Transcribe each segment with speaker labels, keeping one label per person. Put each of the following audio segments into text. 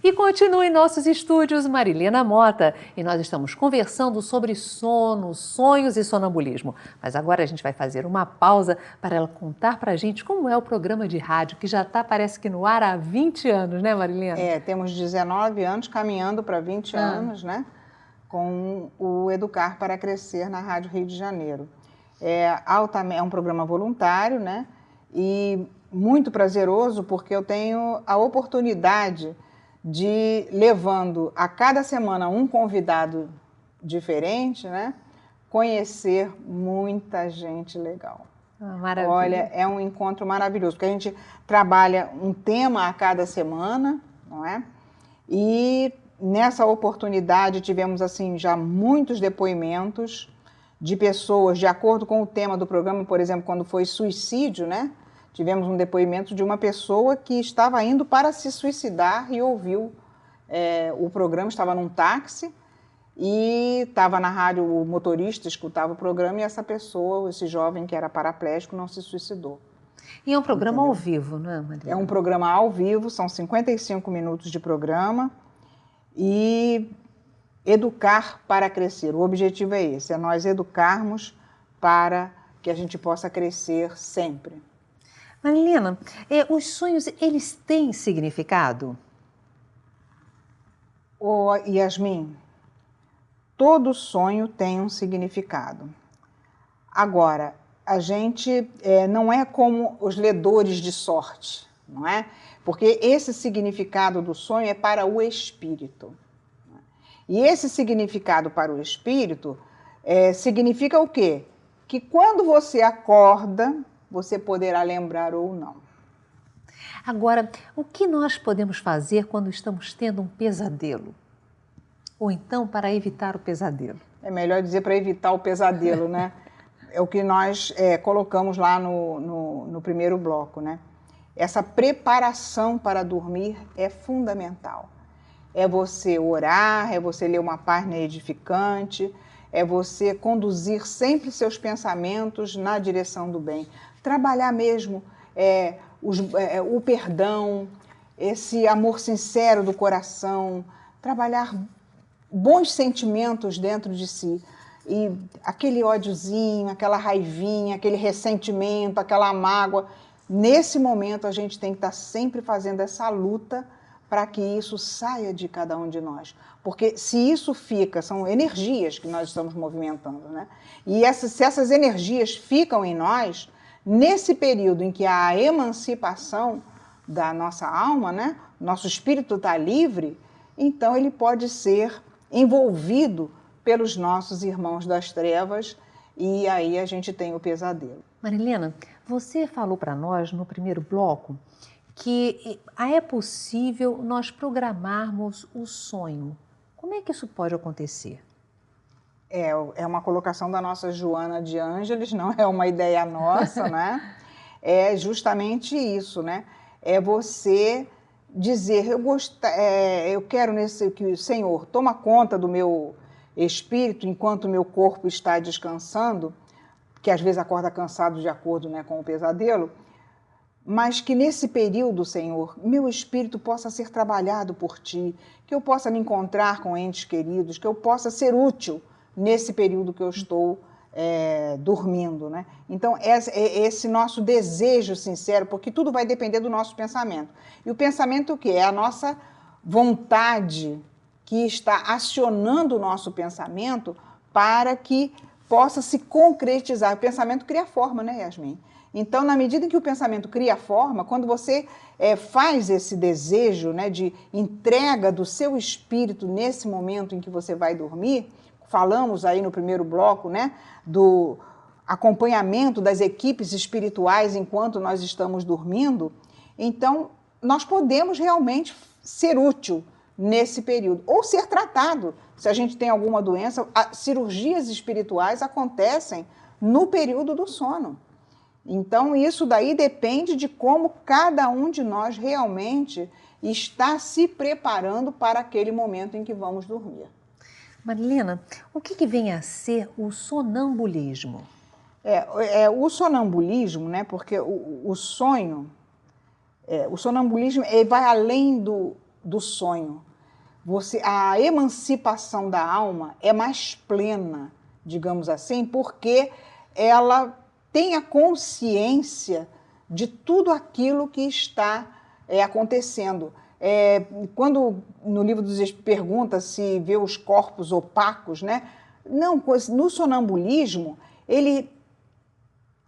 Speaker 1: E continua em nossos estúdios Marilena Mota, e nós estamos conversando sobre sono, sonhos e sonambulismo. Mas agora a gente vai fazer uma pausa para ela contar para a gente como é o programa de rádio, que já está, parece que no ar há 20 anos, né, Marilena?
Speaker 2: Temos 19 anos, caminhando para 20 anos, né, com o Educar para Crescer na Rádio Rio de Janeiro. É um programa voluntário, né, e muito prazeroso, porque eu tenho a oportunidade de, levando a cada semana um convidado diferente, né, conhecer muita gente legal.
Speaker 1: Maravilha.
Speaker 2: Olha, é um encontro maravilhoso, porque a gente trabalha um tema a cada semana, não é? E nessa oportunidade tivemos assim já muitos depoimentos de pessoas, de acordo com o tema do programa, por exemplo, quando foi suicídio, né? Tivemos um depoimento de uma pessoa que estava indo para se suicidar e ouviu o programa, estava num táxi e estava na rádio, o motorista escutava o programa e essa pessoa, esse jovem que era paraplégico, não se suicidou.
Speaker 1: E é um programa ao vivo, não é, Marilena?
Speaker 2: É um programa ao vivo, são 55 minutos de programa e educar para crescer. O objetivo é esse, é nós educarmos para que a gente possa crescer sempre.
Speaker 1: Marilena, os sonhos, eles têm significado?
Speaker 2: Yasmin, todo sonho tem um significado. Agora, a gente não é como os ledores de sorte, não é? Porque esse significado do sonho é para o espírito. E esse significado para o espírito significa o quê? Que quando você acorda, você poderá lembrar ou não.
Speaker 1: Agora, o que nós podemos fazer quando estamos tendo um pesadelo? Ou então para evitar o pesadelo?
Speaker 2: É melhor dizer para evitar o pesadelo, né? É o que nós colocamos lá no primeiro bloco, né? Essa preparação para dormir é fundamental. É você orar, é você ler uma página edificante, é você conduzir sempre seus pensamentos na direção do bem. Trabalhar mesmo o perdão, esse amor sincero do coração, trabalhar bons sentimentos dentro de si. E aquele ódiozinho, aquela raivinha, aquele ressentimento, aquela mágoa, nesse momento a gente tem que estar sempre fazendo essa luta para que isso saia de cada um de nós. Porque se isso fica, são energias que nós estamos movimentando, né? E se essas energias ficam em nós, nesse período em que há a emancipação da nossa alma, né? Nosso espírito está livre, então ele pode ser envolvido pelos nossos irmãos das trevas e aí a gente tem o pesadelo.
Speaker 1: Marilena, você falou para nós no primeiro bloco que é possível nós programarmos o sonho. Como é que isso pode acontecer?
Speaker 2: É uma colocação da nossa Joana de Ângeles, não é uma ideia nossa, né? É justamente isso, né? É você dizer, eu quero que o Senhor toma conta do meu espírito enquanto o meu corpo está descansando, que às vezes acorda cansado de acordo, né, com o pesadelo, mas que nesse período, Senhor, meu espírito possa ser trabalhado por Ti, que eu possa me encontrar com entes queridos, que eu possa ser útil nesse período que eu estou dormindo, né? Então, esse nosso desejo sincero, porque tudo vai depender do nosso pensamento. E o pensamento o quê? É a nossa vontade que está acionando o nosso pensamento para que possa se concretizar. O pensamento cria forma, né, Yasmin? Então, na medida em que o pensamento cria forma, quando você faz esse desejo, né, de entrega do seu espírito nesse momento em que você vai dormir, falamos aí no primeiro bloco, né, do acompanhamento das equipes espirituais enquanto nós estamos dormindo, então nós podemos realmente ser útil nesse período, ou ser tratado. Se a gente tem alguma doença, cirurgias espirituais acontecem no período do sono. Então, isso daí depende de como cada um de nós realmente está se preparando para aquele momento em que vamos dormir.
Speaker 1: Marilena, o que vem a ser o sonambulismo?
Speaker 2: O sonambulismo, né, porque o sonambulismo vai além do sonho. A emancipação da alma é mais plena, digamos assim, porque ela tem a consciência de tudo aquilo que está acontecendo. Quando no livro dos Espíritos pergunta se vê os corpos opacos, né? Não, no sonambulismo,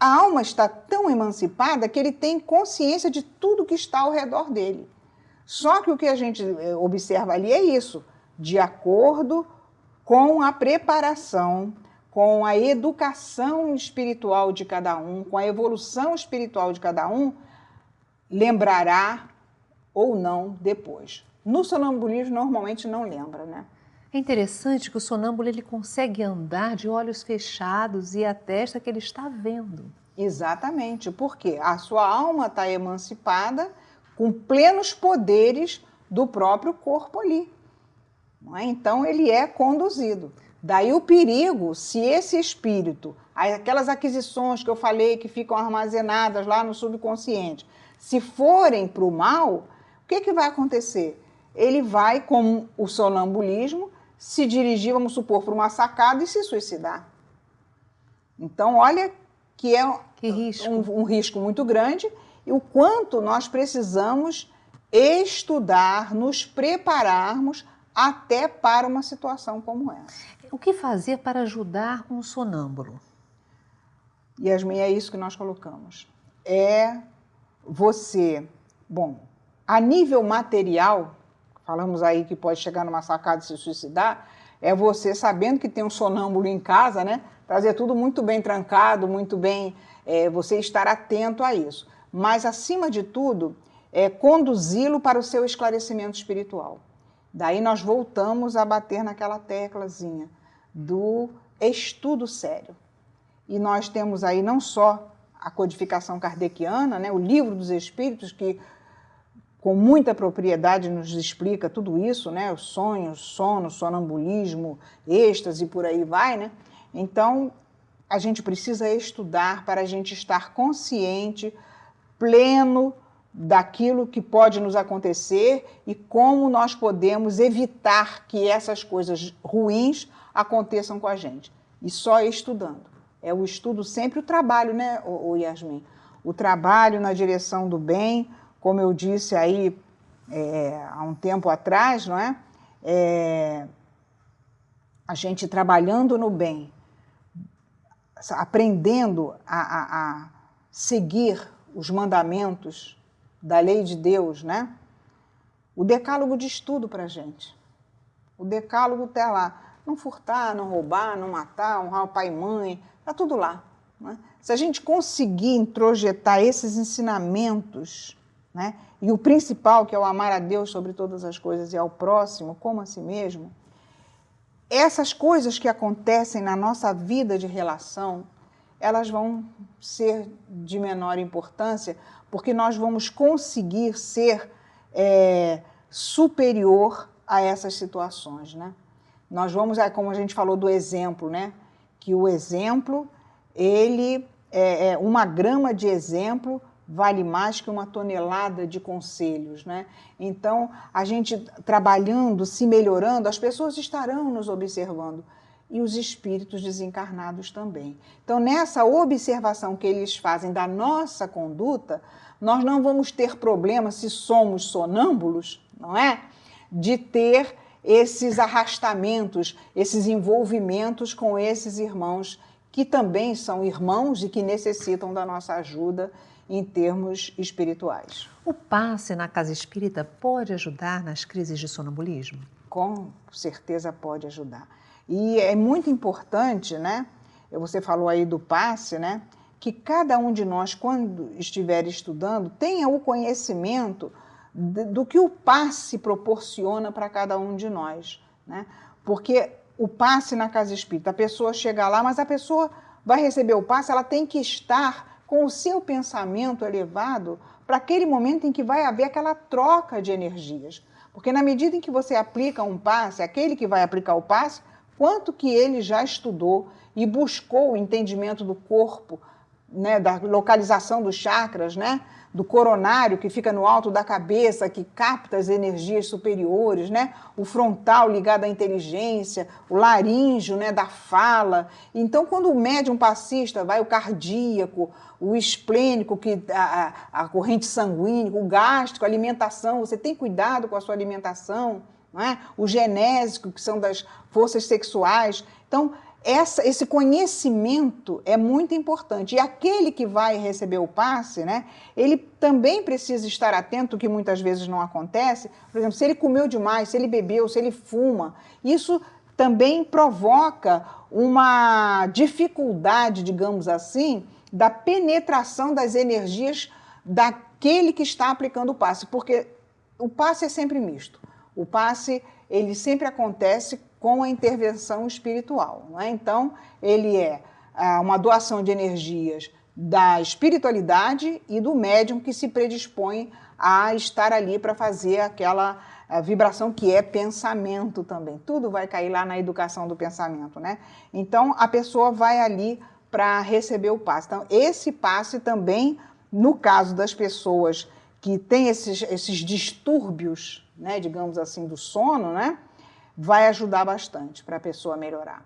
Speaker 2: a alma está tão emancipada que ele tem consciência de tudo que está ao redor dele. Só que o que a gente observa ali é isso, de acordo com a preparação, com a educação espiritual de cada um, com a evolução espiritual de cada um, lembrará ou não depois. No sonambulismo, normalmente não lembra, né?
Speaker 1: É interessante que o sonâmbulo ele consegue andar de olhos fechados e atesta que ele está vendo.
Speaker 2: Exatamente, porque a sua alma está emancipada com plenos poderes do próprio corpo ali. Não é? Então, ele é conduzido. Daí o perigo, se esse espírito, aquelas aquisições que eu falei que ficam armazenadas lá no subconsciente, se forem para o mal, o que vai acontecer? Ele vai, como o sonambulismo, se dirigir, vamos supor, para uma sacada e se suicidar. Então, olha que
Speaker 1: risco.
Speaker 2: Um risco muito grande e o quanto nós precisamos estudar, nos prepararmos até para uma situação como essa.
Speaker 1: O que fazer para ajudar um sonâmbulo?
Speaker 2: Yasmin, é isso que nós colocamos. Você, a nível material, falamos aí que pode chegar numa sacada e se suicidar, é você sabendo que tem um sonâmbulo em casa, né? Trazer tudo muito bem trancado, muito bem, você estar atento a isso. Mas, acima de tudo, conduzi-lo para o seu esclarecimento espiritual. Daí nós voltamos a bater naquela teclazinha do estudo sério. E nós temos aí não só a codificação kardeciana, né, o Livro dos Espíritos, que com muita propriedade nos explica tudo isso, né, os sonhos, sono, sonambulismo, êxtase, por aí vai, né? Então, a gente precisa estudar para a gente estar consciente, pleno daquilo que pode nos acontecer e como nós podemos evitar que essas coisas ruins aconteçam com a gente. E só estudando. É o estudo sempre o trabalho, né, Yasmin? O trabalho na direção do bem, como eu disse aí há um tempo atrás, não é? A gente trabalhando no bem, aprendendo a seguir os mandamentos da lei de Deus, né? O decálogo diz tudo para a gente. O decálogo está lá. Não furtar, não roubar, não matar, honrar o pai e mãe, está tudo lá. Né? Se a gente conseguir introjetar esses ensinamentos, né? E o principal, que é o amar a Deus sobre todas as coisas e ao próximo, como a si mesmo, essas coisas que acontecem na nossa vida de relação, elas vão ser de menor importância, porque nós vamos conseguir ser superior a essas situações, né? Nós vamos, como a gente falou do exemplo, né? Que o exemplo, uma grama de exemplo vale mais que uma tonelada de conselhos, né? Então, a gente trabalhando, se melhorando, as pessoas estarão nos observando e os espíritos desencarnados também. Então, nessa observação que eles fazem da nossa conduta, nós não vamos ter problema, se somos sonâmbulos, não é? De ter esses arrastamentos, esses envolvimentos com esses irmãos que também são irmãos e que necessitam da nossa ajuda em termos espirituais.
Speaker 1: O passe na casa espírita pode ajudar nas crises de sonambulismo?
Speaker 2: Com certeza pode ajudar. E é muito importante, né? Você falou aí do passe, né? Que cada um de nós, quando estiver estudando, tenha o conhecimento do que o passe proporciona para cada um de nós, né? Porque o passe na casa espírita, a pessoa chega lá, mas a pessoa vai receber o passe, ela tem que estar com o seu pensamento elevado para aquele momento em que vai haver aquela troca de energias. Porque na medida em que você aplica um passe, aquele que vai aplicar o passe, quanto que ele já estudou e buscou o entendimento do corpo, né, da localização dos chakras, né, do coronário, que fica no alto da cabeça, que capta as energias superiores, né? O frontal ligado à inteligência, o laríngeo, né, da fala. Então, quando o médium passista vai o cardíaco, o esplênico, que a corrente sanguínea, o gástrico, a alimentação, você tem cuidado com a sua alimentação, não é? O genésico, que são das forças sexuais. Então, esse conhecimento é muito importante. E aquele que vai receber o passe, né, ele também precisa estar atento, que muitas vezes não acontece. Por exemplo, se ele comeu demais, se ele bebeu, se ele fuma, isso também provoca uma dificuldade, digamos assim, da penetração das energias daquele que está aplicando o passe, porque o passe é sempre misto. O passe, ele sempre acontece com a intervenção espiritual, não é? Então, ele é uma doação de energias da espiritualidade e do médium que se predispõe a estar ali para fazer aquela vibração que é pensamento também. Tudo vai cair lá na educação do pensamento, né? Então, a pessoa vai ali para receber o passe. Então, esse passe também, no caso das pessoas que têm esses distúrbios, né, digamos assim, do sono, né, vai ajudar bastante para a pessoa melhorar.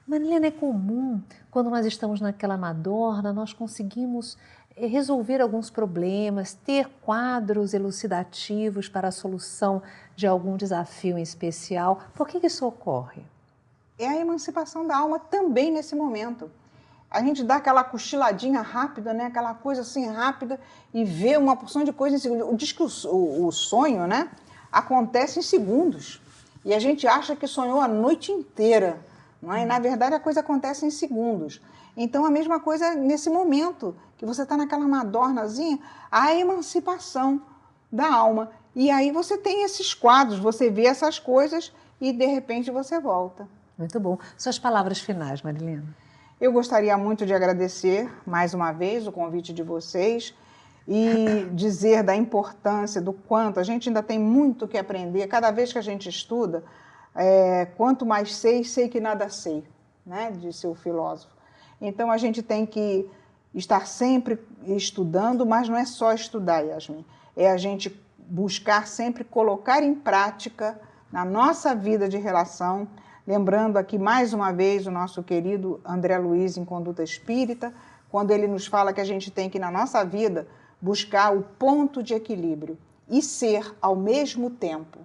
Speaker 1: Marilena, é comum, quando nós estamos naquela madorna, nós conseguimos resolver alguns problemas, ter quadros elucidativos para a solução de algum desafio em especial. Por que isso ocorre?
Speaker 2: É a emancipação da alma também nesse momento. A gente dá aquela cochiladinha rápida, né? Aquela coisa assim rápida e vê uma porção de coisa em segundos. Diz que o sonho, né, acontece em segundos. E a gente acha que sonhou a noite inteira, não é? E, na verdade, a coisa acontece em segundos. Então, a mesma coisa nesse momento, que você está naquela madornazinha, a emancipação da alma. E aí você tem esses quadros, você vê essas coisas e, de repente, você volta.
Speaker 1: Muito bom. Suas palavras finais, Marilena.
Speaker 2: Eu gostaria muito de agradecer, mais uma vez, o convite de vocês e dizer da importância, do quanto a gente ainda tem muito que aprender. Cada vez que a gente estuda, quanto mais sei que nada sei, né? Disse o filósofo. Então, a gente tem que estar sempre estudando, mas não é só estudar, Yasmin. É a gente buscar sempre colocar em prática na nossa vida de relação. Lembrando aqui, mais uma vez, o nosso querido André Luiz em Conduta Espírita, quando ele nos fala que a gente tem que, na nossa vida, buscar o ponto de equilíbrio e ser ao mesmo tempo.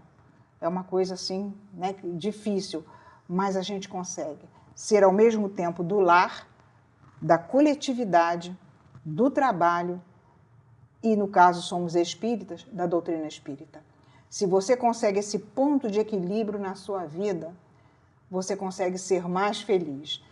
Speaker 2: É uma coisa assim, né, difícil, mas a gente consegue. Ser ao mesmo tempo do lar, da coletividade, do trabalho e, no caso, somos espíritas, da doutrina espírita. Se você consegue esse ponto de equilíbrio na sua vida, você consegue ser mais feliz.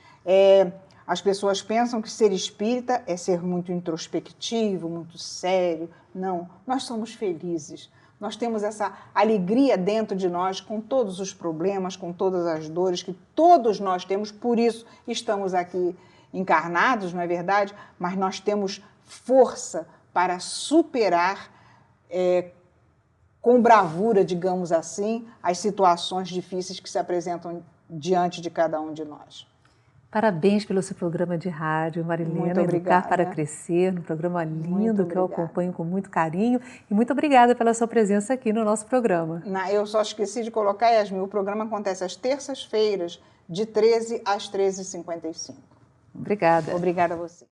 Speaker 2: As pessoas pensam que ser espírita é ser muito introspectivo, muito sério. Não, nós somos felizes. Nós temos essa alegria dentro de nós, com todos os problemas, com todas as dores que todos nós temos, por isso estamos aqui encarnados, não é verdade? Mas nós temos força para superar com bravura, digamos assim, as situações difíceis que se apresentam diante de cada um de nós.
Speaker 1: Parabéns pelo seu programa de rádio, Marilena.
Speaker 2: Muito obrigada.
Speaker 1: Educar para Crescer, um programa lindo que eu acompanho com muito carinho. E muito obrigada pela sua presença aqui no nosso programa.
Speaker 2: Eu só esqueci de colocar, Yasmin, o programa acontece às terças-feiras, de 13 às 13h55.
Speaker 1: Obrigada.
Speaker 2: Obrigada a você.